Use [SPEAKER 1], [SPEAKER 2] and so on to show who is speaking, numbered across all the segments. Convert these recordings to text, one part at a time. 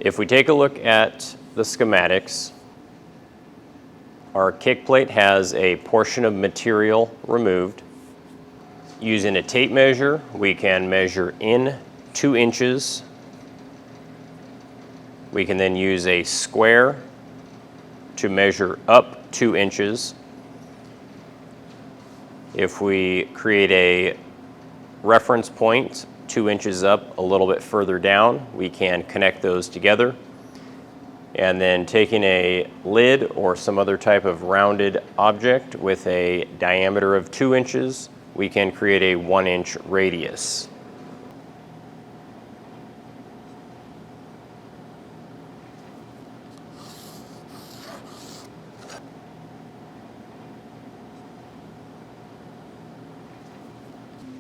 [SPEAKER 1] If we take a look at the schematics, our kick plate has a portion of material removed. Using a tape measure, we can measure in 2 inches. We can then use a square to measure up 2 inches. If we create a reference point 2 inches up, a little bit further down, we can connect those together. And then taking a lid or some other type of rounded object with a diameter of 2 inches, we can create a 1-inch radius.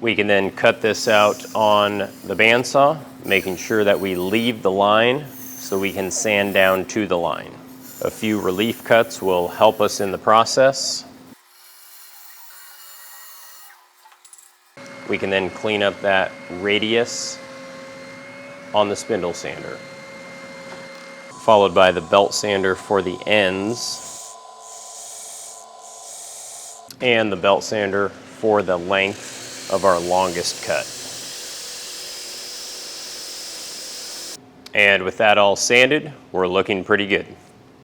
[SPEAKER 1] We can then cut this out on the bandsaw, making sure that we leave the line so we can sand down to the line. A few relief cuts will help us in the process. We can then clean up that radius on the spindle sander, followed by the belt sander for the ends and the belt sander for the length of our longest cut. And with that all sanded, we're looking pretty good.